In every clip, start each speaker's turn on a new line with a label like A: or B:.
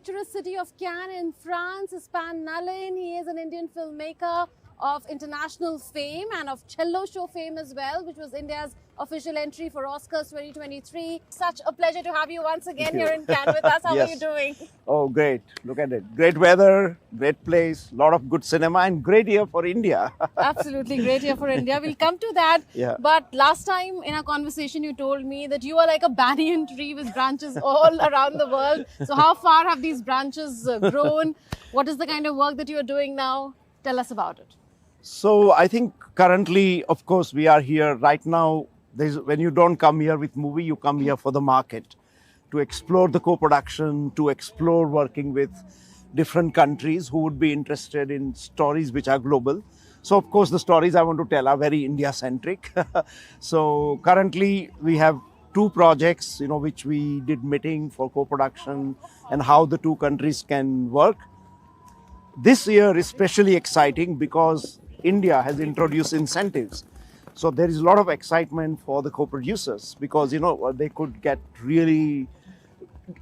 A: picturesque city of Cannes in France is Pan Nalin. He is an Indian filmmaker of international fame and of cello show fame as well, which was India's official entry for Oscars 2023. Such a pleasure to have you once again here in Cannes with us. How are you doing?
B: Oh, great. Look at it. Great weather, great place, lot of good cinema and great year for India.
A: Absolutely great year for India. We'll come to that.
B: Yeah.
A: But last time in our conversation, you told me that you are like a banyan tree with branches all around the world. So how far have these branches grown? What is the kind of work that you are doing now? Tell us about it.
B: So I think currently, of course, we are here right now. When you don't come here with movie, you come here for the market, to explore the co-production, to explore working with different countries who would be interested in stories which are global. So of course, the stories I want to tell are very India-centric. So currently we have two projects, which we did meeting for co-production and how the two countries can work. This year is especially exciting because India has introduced incentives. So there is a lot of excitement for the co-producers because, they could get really,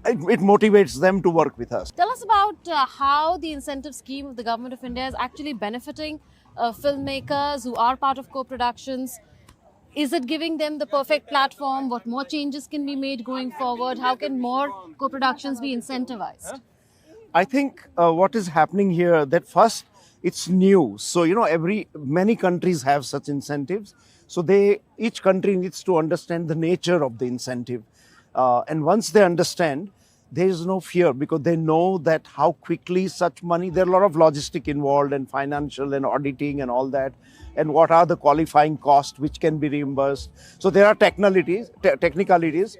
B: it motivates them to work with us.
A: Tell us about how the incentive scheme of the Government of India is actually benefiting filmmakers who are part of co-productions. Is it giving them the perfect platform? What more changes can be made going forward? How can more co-productions be incentivized?
B: I think what is happening here, that first, it's new. So, many countries have such incentives. So each country needs to understand the nature of the incentive. And once they understand, there is no fear because they know that how quickly such money, there are a lot of logistic involved and financial and auditing and all that. And what are the qualifying costs which can be reimbursed. So there are technicalities,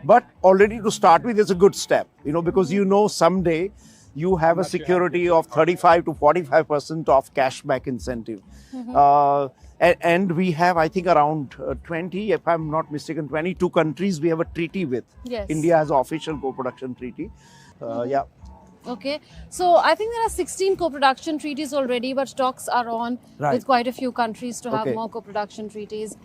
B: but already to start with is a good step, because someday you have a security of 35 to 45% of cashback incentive. And we have, I think, around 20, if I'm not mistaken, 22 countries we have a treaty with.
A: Yes.
B: India has an official co-production treaty. Yeah.
A: Okay. So I think there are 16 co-production treaties already, but talks are on with quite a few countries to have more co-production treaties.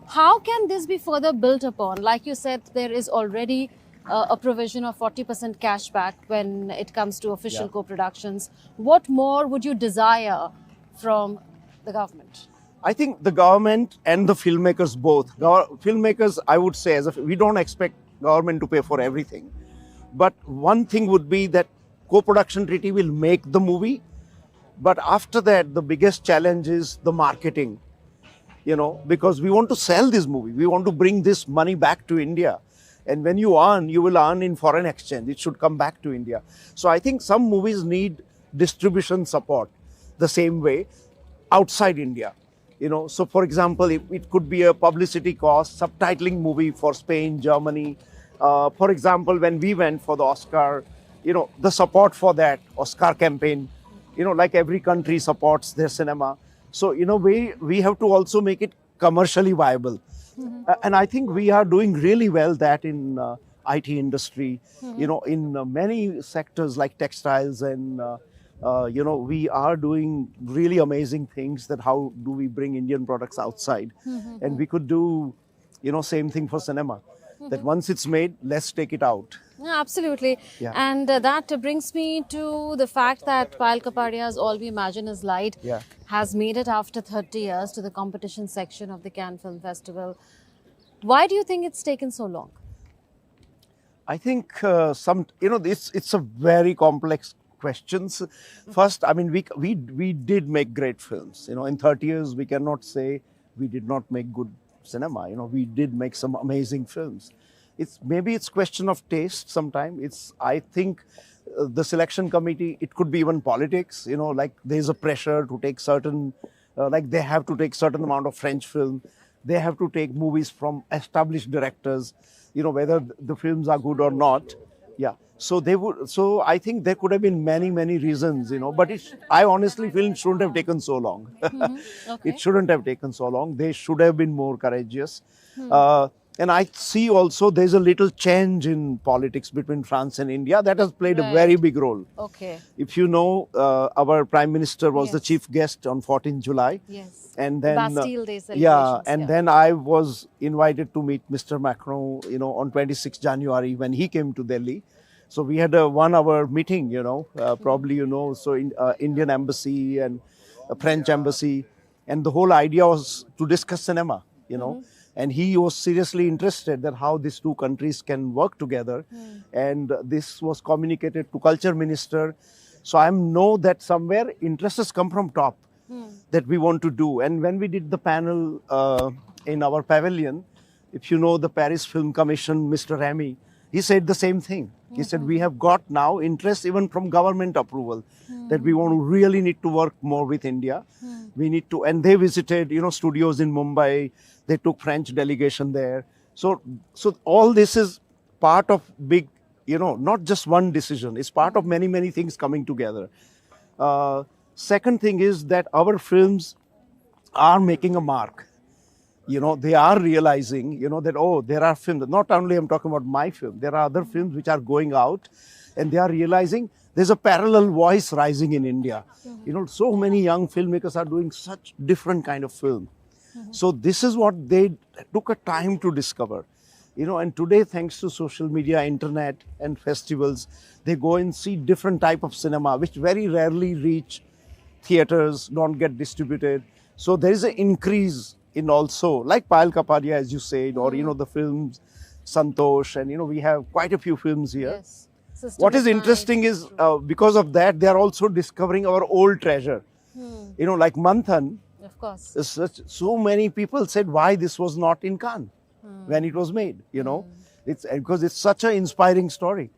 A: How can this be further built upon? Like you said, there is already a provision of 40% cashback when it comes to official co-productions. What more would you desire from the government?
B: I think the government and the filmmakers both. Filmmakers, I would say, we don't expect government to pay for everything. But one thing would be that co-production treaty will make the movie. But after that, the biggest challenge is the marketing. Because we want to sell this movie. We want to bring this money back to India. And when you earn, you will earn in foreign exchange. It should come back to India. So I think some movies need distribution support the same way outside India. So for example, it could be a publicity cost, subtitling movie for Spain, Germany. For example, when we went for the Oscar, the support for that Oscar campaign, like every country supports their cinema. So in a way, we have to also make it commercially viable. And I think we are doing really well that in IT industry, in many sectors like textiles and, we are doing really amazing things that how do we bring Indian products outside. And we could do, same thing for cinema. That once it's made, let's take it out.
A: Yeah, absolutely.
B: Yeah.
A: And that brings me to the fact that Payal Kapadia's All We Imagine Is Light has made it after 30 years to the competition section of the Cannes Film Festival. Why do you think it's taken so long?
B: I think it's a very complex questions. First, I mean, we did make great films. In 30 years, we cannot say we did not make good cinema. We did make some amazing films. Maybe it's question of taste sometimes. I think the selection committee, it could be even politics, like there's a pressure to take certain, like they have to take certain amount of French film. They have to take movies from established directors, whether the films are good or not. Yeah. So I think there could have been many, many reasons, but I honestly feel it shouldn't have taken so long. It shouldn't have taken so long. They should have been more courageous. And I see also there's a little change in politics between France and India that has played a very big role.
A: Okay.
B: If you know, our Prime Minister was the chief guest on 14th July.
A: Yes.
B: And then,
A: Bastille Day celebrations.
B: Then I was invited to meet Mr. Macron, on 26th January when he came to Delhi. So we had a 1 hour meeting, probably, so Indian embassy and a French embassy. And the whole idea was to discuss cinema, And he was seriously interested that how these two countries can work together. And this was communicated to culture minister. So I know that somewhere interests come from top that we want to do. And when we did the panel in our pavilion, if you know the Paris Film Commission, Mr. Remy, he said the same thing. He said, we have got now interest even from government approval that we want to really need to work more with India. We need to, and they visited, studios in Mumbai. They took French delegation there. So all this is part of big, not just one decision. It's part of many, many things coming together. Second thing is that our films are making a mark. They are realizing, that, oh, there are films, not only I'm talking about my film, there are other films which are going out and they are realizing there's a parallel voice rising in India. So many young filmmakers are doing such different kind of film. So this is what they took a time to discover. And today, thanks to social media, internet and festivals, they go and see different type of cinema, which very rarely reach theaters, don't get distributed. So there is an increase in also, like Payal Kapadia, as you said, or, the films, Santosh, and, we have quite a few films here.
A: Yes. System
B: What is
A: of
B: interesting is, because of that, they are also discovering our old treasure. Like Manthan,
A: Of course.
B: so many people said why this was not in Cannes when it was made, It's because it's such an inspiring story.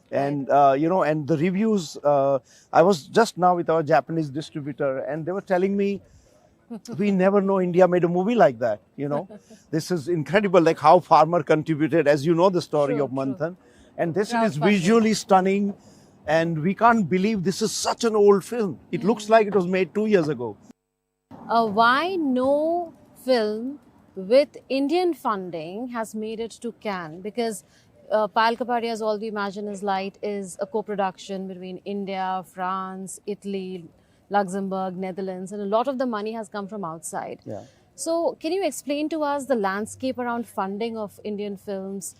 B: And, and the reviews, I was just now with our Japanese distributor and they were telling me, we never know India made a movie like that, This is incredible, like how Farmer contributed, as you know the story of Manthan. And this is visually stunning and we can't believe this is such an old film. It looks like it was made 2 years ago.
A: Why no film with Indian funding has made it to Cannes? Because Payal Kapadia's All We Imagine Is Light is a co-production between India, France, Italy, Luxembourg, Netherlands, and a lot of the money has come from outside.
B: Yeah.
A: So can you explain to us the landscape around funding of Indian films?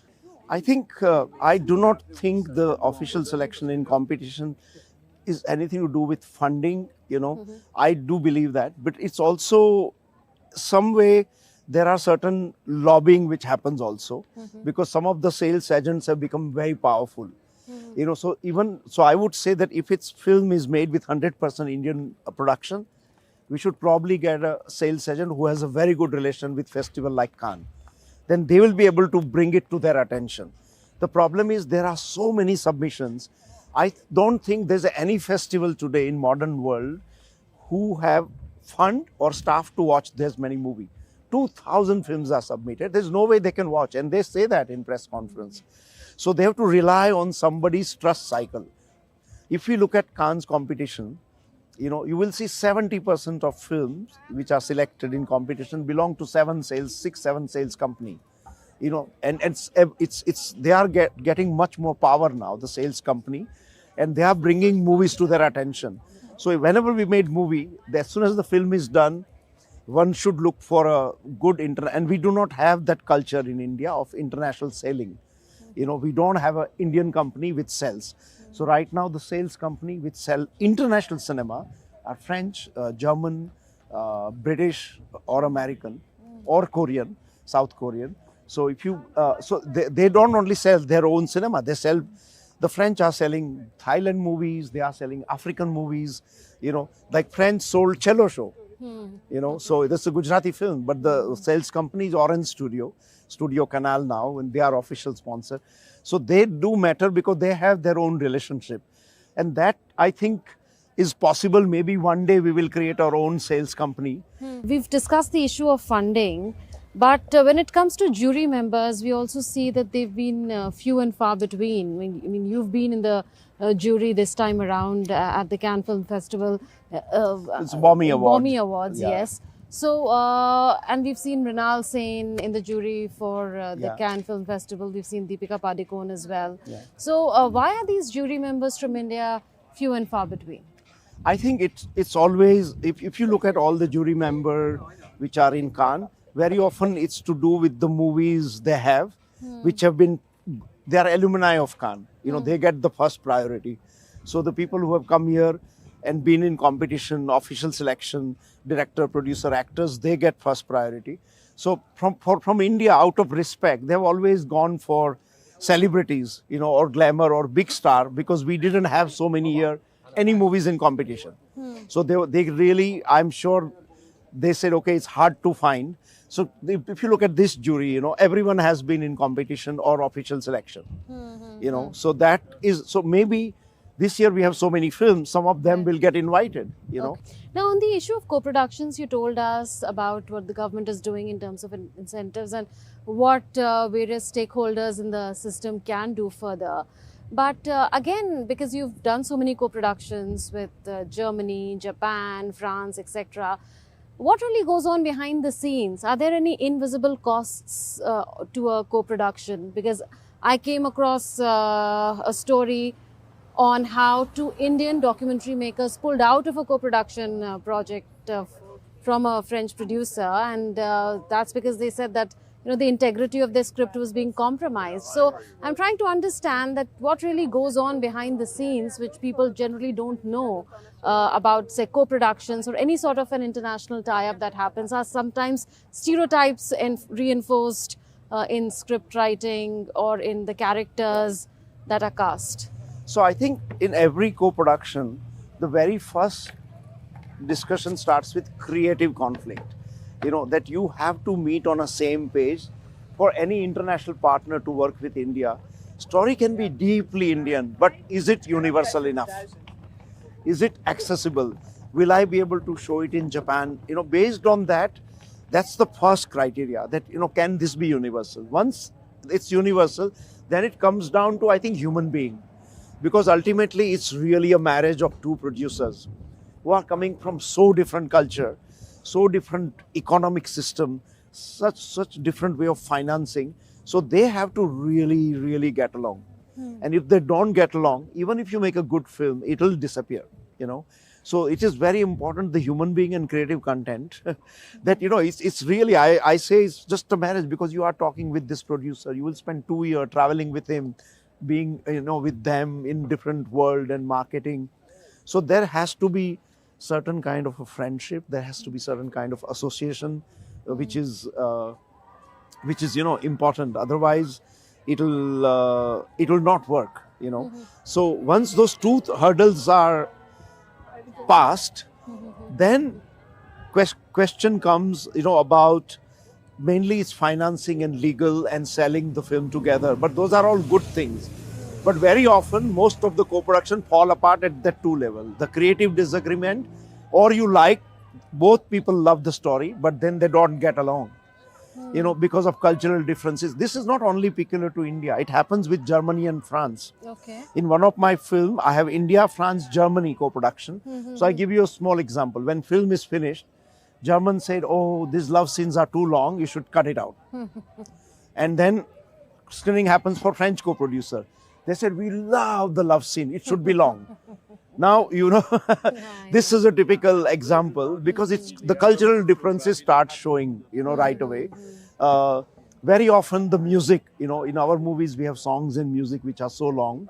B: I think, I do not think the official selection in competition is anything to do with funding, I do believe that, but it's also some way there are certain lobbying which happens also because some of the sales agents have become very powerful. So I would say that if its film is made with 100% Indian production, we should probably get a sales agent who has a very good relation with festival like Cannes. Then they will be able to bring it to their attention. The problem is there are so many submissions. I don't think there's any festival today in modern world who have fund or staff to watch this many movies. 2,000 films are submitted. There's no way they can watch. And they say that in press conference. So they have to rely on somebody's trust cycle. If you look at Cannes competition, you will see 70% of films which are selected in competition belong to 6-7 sales company. And it's they are getting much more power now, the sales company, and they are bringing movies to their attention. So whenever we made movie, as soon as the film is done, one should look for a good and we do not have that culture in India of international selling. We don't have an Indian company which sells. So right now the sales company which sell international cinema are French, German, British or American or Korean, South Korean. So if you, they don't only sell their own cinema, they sell, the French are selling Thailand movies, they are selling African movies, like French sold Cello Show, so that's a Gujarati film, but the sales company is Orange Studio Canal now, and they are official sponsor. So they do matter because they have their own relationship. And that, I think, is possible. Maybe one day we will create our own sales company.
A: We've discussed the issue of funding, but when it comes to jury members, we also see that they've been few and far between. I mean, you've been in the jury this time around at the Cannes Film Festival.
B: It's Bommy Awards.
A: Bommy Awards,
B: Yeah.
A: yes. So, and we've seen Mrinal Sen in the jury for the Cannes Film Festival. We've seen Deepika Padukone as well.
B: Yeah.
A: So, why are these jury members from India few and far between?
B: I think it's always, if you look at all the jury members which are in Cannes, very often it's to do with the movies they have, which have been they are alumni of Cannes. They get the first priority. So the people who have come here and been in competition, official selection, director, producer, actors, they get first priority. So from India, out of respect, they've always gone for celebrities, or glamour or big star, because we didn't have so many here, any movies in competition. So they really, I'm sure, they said, okay, it's hard to find. So if you look at this jury, everyone has been in competition or official selection. So that is, so maybe this year we have so many films, some of them will get invited,
A: Okay. Now, on the issue of co-productions, you told us about what the government is doing in terms of incentives and what various stakeholders in the system can do further. But again, because you've done so many co-productions with Germany, Japan, France, etc., what really goes on behind the scenes? Are there any invisible costs to a co-production? Because I came across a story on how two Indian documentary makers pulled out of a co-production project from a French producer, and that's because they said that the integrity of their script was being compromised. So I'm trying to understand that what really goes on behind the scenes, which people generally don't know about, say, co-productions or any sort of an international tie-up that happens. Are sometimes stereotypes and reinforced in script writing or in the characters that are cast?
B: So I think in every co-production, the very first discussion starts with creative conflict. That you have to meet on a same page. For any international partner to work with India, story can be deeply Indian, but is it universal enough? Is it accessible? Will I be able to show it in Japan? Based on that, that's the first criteria, that, can this be universal? Once it's universal, then it comes down to, I think, human being. Because ultimately, it's really a marriage of two producers who are coming from so different culture, so different economic system, such different way of financing. So they have to really, really get along. And if they don't get along, even if you make a good film, it will disappear, So it is very important, the human being and creative content, that, it's really, I say it's just a marriage, because you are talking with this producer. You will spend 2 years traveling with him, being, with them in different world and marketing. So there has to be certain kind of a friendship. There has to be certain kind of association, which is important. Otherwise, it will not work. So once those two hurdles are passed, then question comes, about mainly it's financing and legal and selling the film together. But those are all good things. But very often, most of the co-production fall apart at that two level. The creative disagreement, or both people love the story, but then they don't get along, because of cultural differences. This is not only peculiar to India. It happens with Germany and France.
A: Okay.
B: In one of my films, I have India, France, Germany co-production. So I give you a small example. When film is finished, Germans said, oh, these love scenes are too long, you should cut it out. And then screening happens for French co-producer. They said, we love the love scene, it should be long. Now, this is a typical example, because it's the cultural differences start showing, right away. Very often the music, in our movies, we have songs and music which are so long.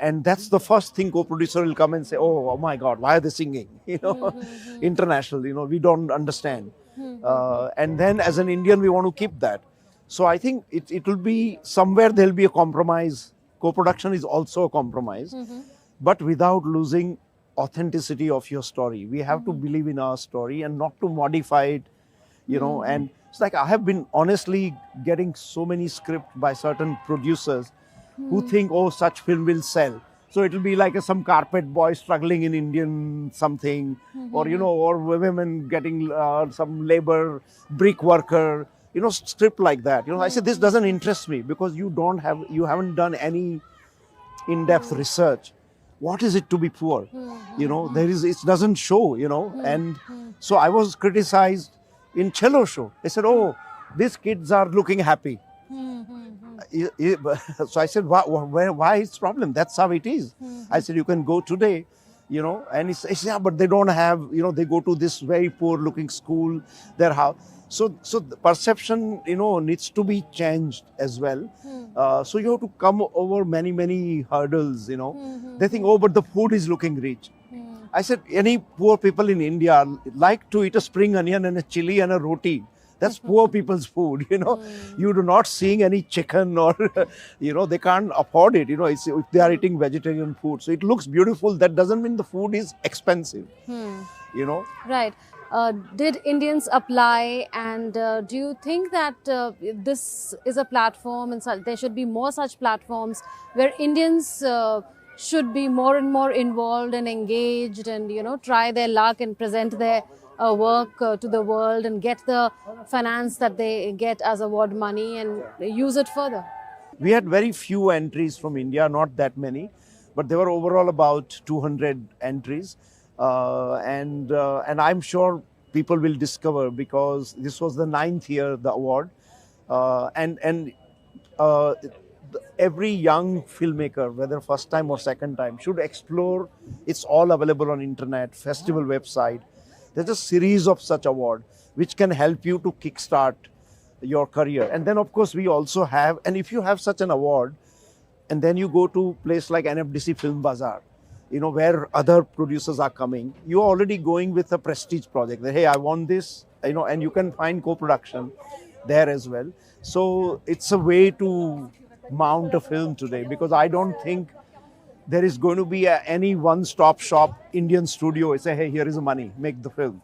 B: And that's the first thing co-producer will come and say, oh my God, why are they singing? International, we don't understand. And then as an Indian, we want to keep that. So I think it will be somewhere there'll be a compromise. Co-production is also a compromise, but without losing authenticity of your story. We have to believe in our story and not to modify it, and it's like I have been honestly getting so many scripts by certain producers who think, oh, such film will sell. So it will be like some carpet boy struggling in Indian something, or, or women getting some labor, brick worker, script like that. I said, this doesn't interest me, because you haven't done any in-depth research. What is it to be poor? It doesn't show, and so I was criticized in cello show. They said, oh, these kids are looking happy. So I said, why is problem? That's how it is. I said, you can go today. And it's yeah, but they don't have, they go to this very poor looking school, their house. So the perception, needs to be changed as well. So you have to come over many hurdles, They think, oh, but the food is looking rich. I said, any poor people in India like to eat a spring onion and a chili and a roti. That's poor people's food, You do not seeing any chicken or, they can't afford it, if they are eating vegetarian food. So it looks beautiful. That doesn't mean the food is expensive,
A: Right. Did Indians apply, and do you think that this is a platform and there should be more such platforms where Indians should be more and more involved and engaged and, try their luck and present their work to the world and get the finance that they get as award money and use it further?
B: We had very few entries from India, not that many, but there were overall about 200 entries. And I'm sure people will discover, because this was the 9th year, the award. Every young filmmaker, whether first time or second time, should explore. It's all available on internet, festival website. There's a series of such awards which can help you to kickstart your career. And then, of course, we also have, and if you have such an award, and then you go to a place like NFDC Film Bazaar, where other producers are coming, you're already going with a prestige project. That, hey, I want this, and you can find co-production there as well. So it's a way to mount a film today, because I don't think there is going to be any one-stop shop Indian studio. Say, hey, here is the money, make the film.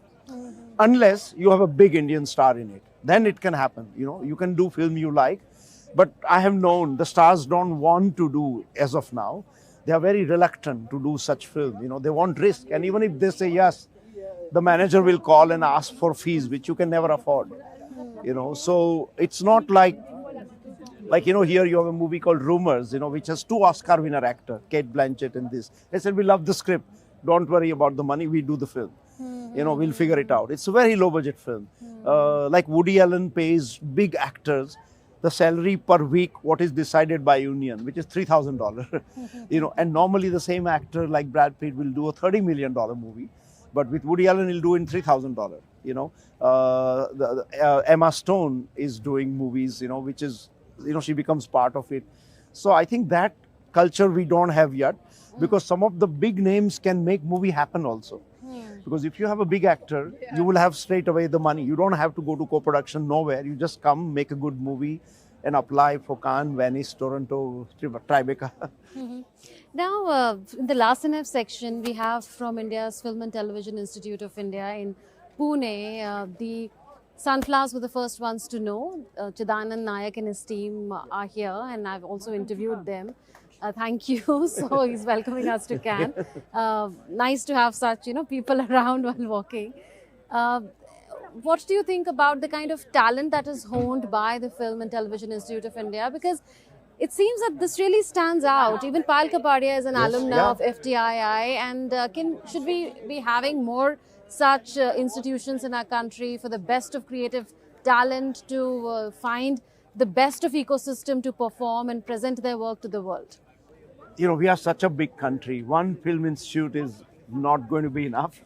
B: Unless you have a big Indian star in it, then it can happen. You can do film you like. But I have known the stars don't want to do as of now. They are very reluctant to do such film. They want risk. And even if they say yes, the manager will call and ask for fees, which you can never afford. So it's not like, here you have a movie called Rumors, which has 2 Oscar winner actors, Kate Blanchett and this. They said, we love the script. Don't worry about the money. We do the film. We'll figure it out. It's a very low budget film. Like Woody Allen pays big actors the salary per week, what is decided by union, which is $3,000. And normally the same actor like Brad Pitt will do a $30 million movie, but with Woody Allen he'll do in $3,000. Emma Stone is doing movies, which is, she becomes part of it. So I think that culture we don't have yet, because some of the big names can make movie happen also. Because if you have a big actor, you will have straight away the money. You don't have to go to co-production nowhere. You just come, make a good movie and apply for Cannes, Venice, Toronto, Tribeca.
A: Now, in the last and half section, we have from India's Film and Television Institute of India in Pune, the Sunflowers were the first ones to know. Chidanand Nayak and his team are here, and I've also interviewed them. Thank you. So he's welcoming us to Cannes. Nice to have such, people around while walking. What do you think about the kind of talent that is honed by the Film and Television Institute of India? Because it seems that this really stands out. Even Payal Kapadia is an alumna of FTII, and should we be having more such institutions in our country for the best of creative talent to find the best of ecosystem to perform and present their work to the world?
B: We are such a big country. One film institute is not going to be enough.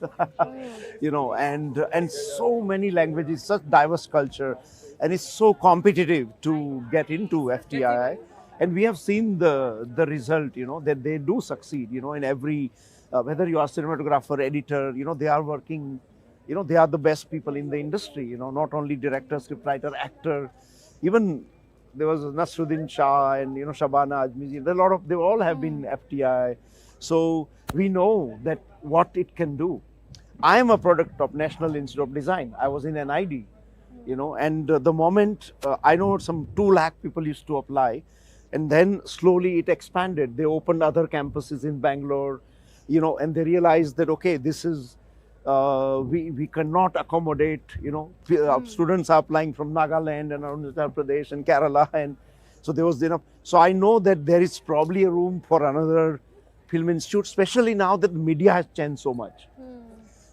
B: And so many languages, such diverse culture, and it's so competitive to get into FTII. And we have seen the result, that they do succeed, in every, whether you are cinematographer, editor, they are working, they are the best people in the industry, not only director, scriptwriter, actor, even there was Nasruddin Shah and, Shabana Azmi, they all have been FTI. So we know that what it can do. I am a product of National Institute of Design. I was in NID, and the moment, I know some 2 lakh people used to apply, and then slowly it expanded. They opened other campuses in Bangalore, and they realized that, okay, this is, we cannot accommodate, students are applying from Nagaland and Arunachal Pradesh and Kerala, and so there was enough. So I know that there is probably a room for another film institute, especially now that media has changed so much.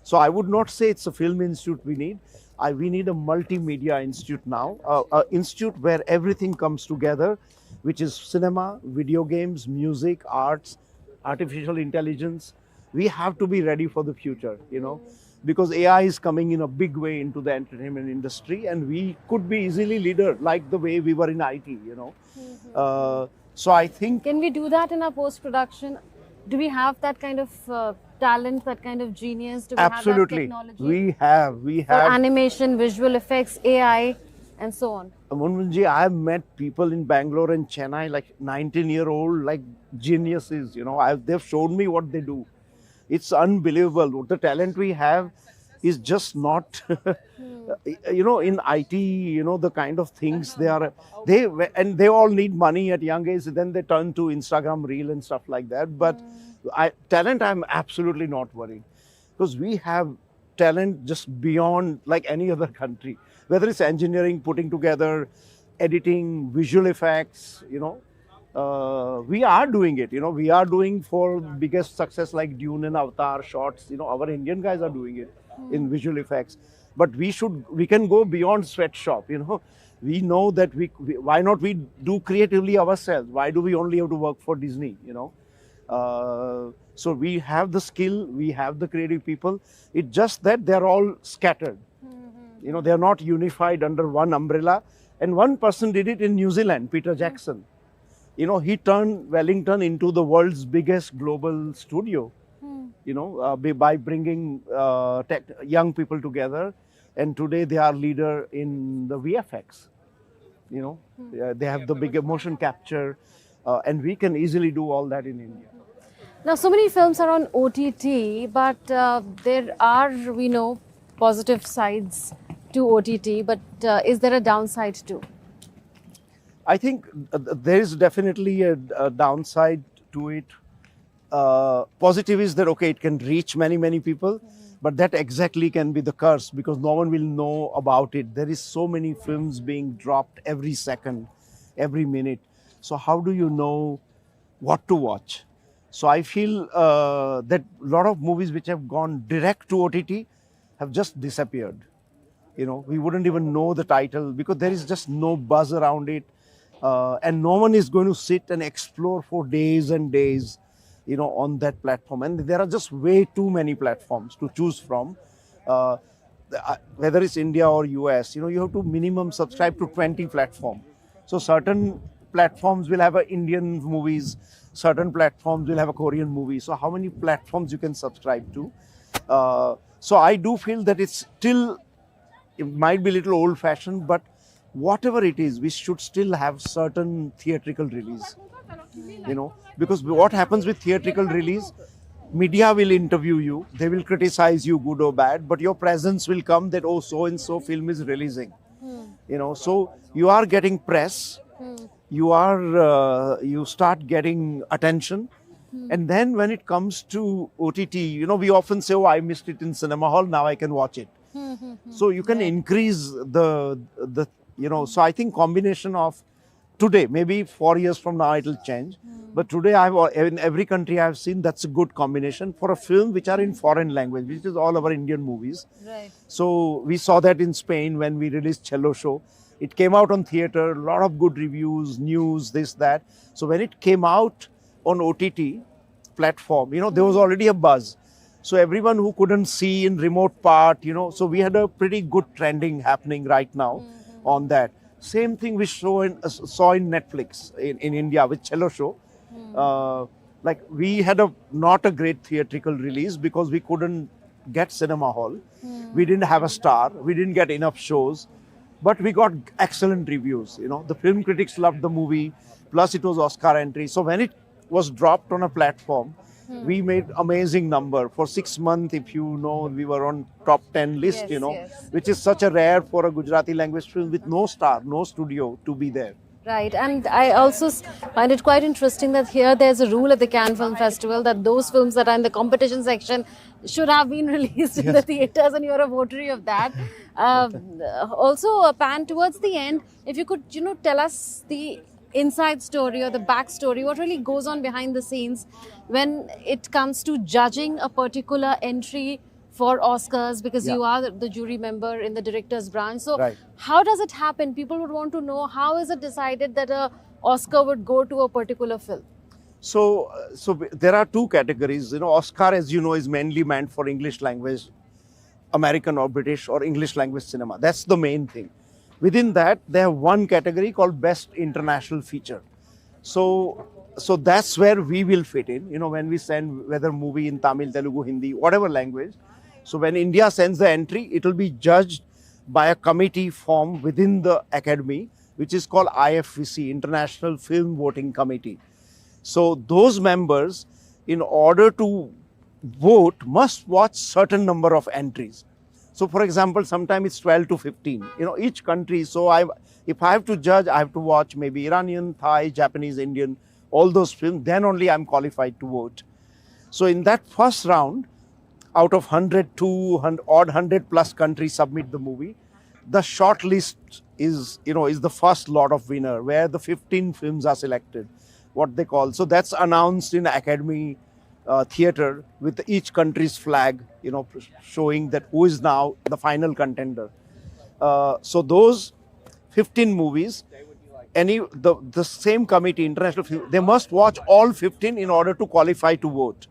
B: So I would not say it's a film institute we need. We need a multimedia institute now, an institute where everything comes together, which is cinema, video games, music, arts, artificial intelligence, we have to be ready for the future, because AI is coming in a big way into the entertainment industry, and we could be easily leader like the way we were in IT. So I think
A: Can we do that in our post-production? Do we have that kind of talent, that kind of genius? Do we
B: absolutely
A: have that technology?
B: we
A: For
B: have.
A: animation, visual effects, AI, and so on.
B: Munmunji, I have met people in Bangalore and Chennai, like 19-year-old, like geniuses. They've shown me what they do. It's unbelievable. The talent we have is just not, in IT, the kind of things they all need money at young age. Then they turn to Instagram Reel and stuff like that. But talent, I'm absolutely not worried, because we have talent just beyond like any other country. Whether it's engineering, putting together, editing, visual effects, we are doing it. We are doing for biggest success like Dune and Avatar shots. Our Indian guys are doing it in visual effects. But we can go beyond sweatshop. We know that why not we do creatively ourselves? Why do we only have to work for Disney? So we have the skill, we have the creative people. It's just that they're all scattered. They're not unified under one umbrella. And one person did it in New Zealand, Peter Jackson. He turned Wellington into the world's biggest global studio, by bringing young people together. And today they are leader in the VFX. They have the big motion capture, and we can easily do all that in India.
A: Now, so many films are on OTT, but there are, we know, positive sides to OTT, but is there a downside too?
B: I think there is definitely a downside to it. Positive is that, okay, it can reach many, many people, but that exactly can be the curse, because no one will know about it. There is so many films being dropped every second, every minute. So how do you know what to watch? So I feel that a lot of movies which have gone direct to OTT have just disappeared. We wouldn't even know the title because there is just no buzz around it. And no one is going to sit and explore for days and days, on that platform. And there are just way too many platforms to choose from. Whether it's India or US, you have to minimum subscribe to 20 platforms. So certain platforms will have Indian movies, certain platforms will have a Korean movie. So how many platforms you can subscribe to? So I do feel that it might be a little old-fashioned, but whatever it is, we should still have certain theatrical release. Because what happens with theatrical release, media will interview you, they will criticize you, good or bad, but your presence will come that, oh, so-and-so film is releasing. So you are getting press, you start getting attention. And then when it comes to OTT, we often say, oh, I missed it in cinema hall, now I can watch it. So you can increase so I think combination of today, maybe 4 years from now it'll change. But today in every country I've seen that's a good combination for a film which are in foreign language, which is all our Indian movies.
A: Right.
B: So we saw that in Spain when we released Cello Show. It came out on theater, a lot of good reviews, news, this, that. So when it came out on OTT platform, there was already a buzz. So everyone who couldn't see in remote part, so we had a pretty good trending happening right now on that. Same thing we saw in Netflix in India with Cello Show. Like we had not a great theatrical release because we couldn't get cinema hall. We didn't have a star. We didn't get enough shows. But we got excellent reviews. The film critics loved the movie. Plus it was Oscar entry. So when it was dropped on a platform, we made amazing number. For 6 months, if you know, we were on top 10 list,
A: Yes.
B: which is such a rare for a Gujarati language film with no star, no studio to be there.
A: Right, and I also find it quite interesting that here there's a rule at the Cannes Film Festival that those films that are in the competition section should have been released in the theatres, and you're a votary of that. Also, Pan, towards the end, if you could, tell us the inside story or the backstory, what really goes on behind the scenes when it comes to judging a particular entry for Oscars, because you are the jury member in the director's branch. So how does it happen? People would want to know, how is it decided that a Oscar would go to a particular film?
B: So there are two categories. Oscar, as you know, is mainly meant for English language, American or British or English language cinema. That's the main thing. Within that, they have one category called Best International Feature. So that's where we will fit in. When we send whether movie in Tamil, Telugu, Hindi, whatever language. So when India sends the entry, it will be judged by a committee formed within the academy, which is called IFVC, International Film Voting Committee. So those members, in order to vote, must watch certain number of entries. So for example, sometimes it's 12 to 15, each country. So if I have to judge, I have to watch maybe Iranian, Thai, Japanese, Indian, all those films, then only I'm qualified to vote. So in that first round, out of 100 to 100 plus countries submit the movie, the short list is the first lot of winner, where the 15 films are selected, what they call. So that's announced in Academy Theatre with each country's flag, showing that who is now the final contender. So those 15 movies, the same committee, international film, they must watch all 15 in order to qualify to vote.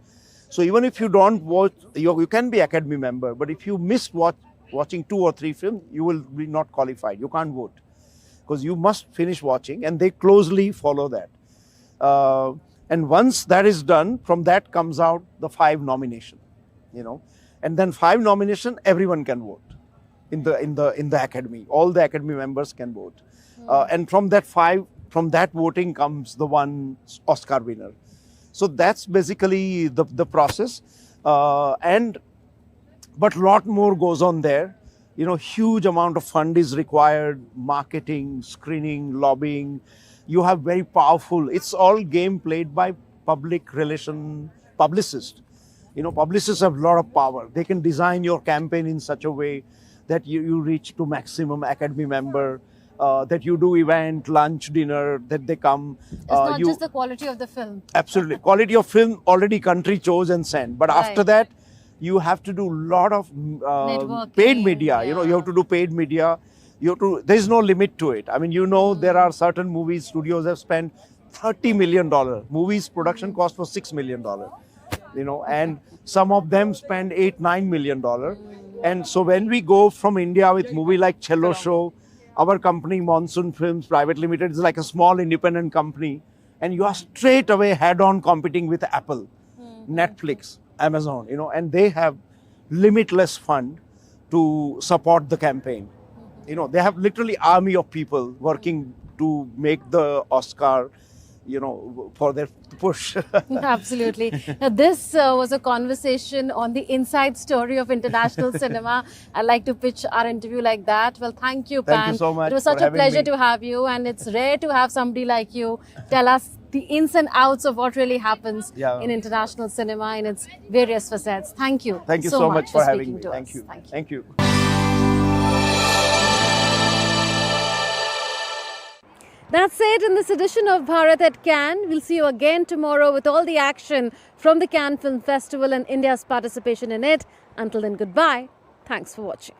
B: So even if you don't watch, you can be Academy member, but if you miss watching 2 or 3 films, you will be not qualified. You can't vote because you must finish watching, and they closely follow that. And once that is done, from that comes out the 5 nomination, and then 5 nomination, everyone can vote in the academy. All the academy members can vote, and from that voting comes the one Oscar winner. So that's basically the process, but lot more goes on there. Huge amount of fund is required, marketing, screening, lobbying. You have very powerful, it's all game played by public relation publicists. Publicists have a lot of power. They can design your campaign in such a way that you reach to maximum academy member, that you do event, lunch, dinner, that they come.
A: It's not just the quality of the film.
B: Absolutely. Quality of film already country chose and sent. But
A: Right.
B: after that, you have to do a lot of paid media. You have to do paid media. There is no limit to it. I mean, there are certain movies, studios have spent $30 million. Movies production cost was $6 million. And some of them spend $8-9 million. And so when we go from India with movie like Cello Show, our company, Monsoon Films Private Limited, is like a small independent company. And you are straight away head-on competing with Apple, Netflix, Amazon, and they have limitless fund to support the campaign. They have literally army of people working to make the Oscar, for their push.
A: Absolutely. Now, this was a conversation on the inside story of international cinema. I'd like to pitch our interview like that. Well, thank you, Pan.
B: Thank you so much.
A: It was such
B: for
A: a pleasure
B: having me.
A: to have you, and it's rare to have somebody like you tell us the ins and outs of what really happens in international cinema in its various facets. Thank you.
B: Thank you so much for having
A: speaking
B: me.
A: to
B: Thank
A: us.
B: you.
A: Thank you.
B: Thank you.
A: That's it in this edition of Bharat at Cannes. We'll see you again tomorrow with all the action from the Cannes Film Festival and India's participation in it. Until then, goodbye. Thanks for watching.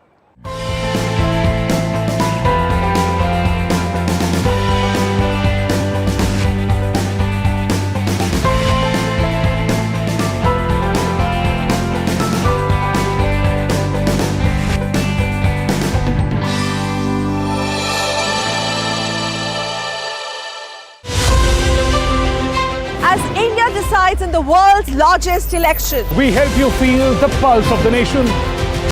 C: As India decides in the world's largest election.
D: We help you feel the pulse of the nation.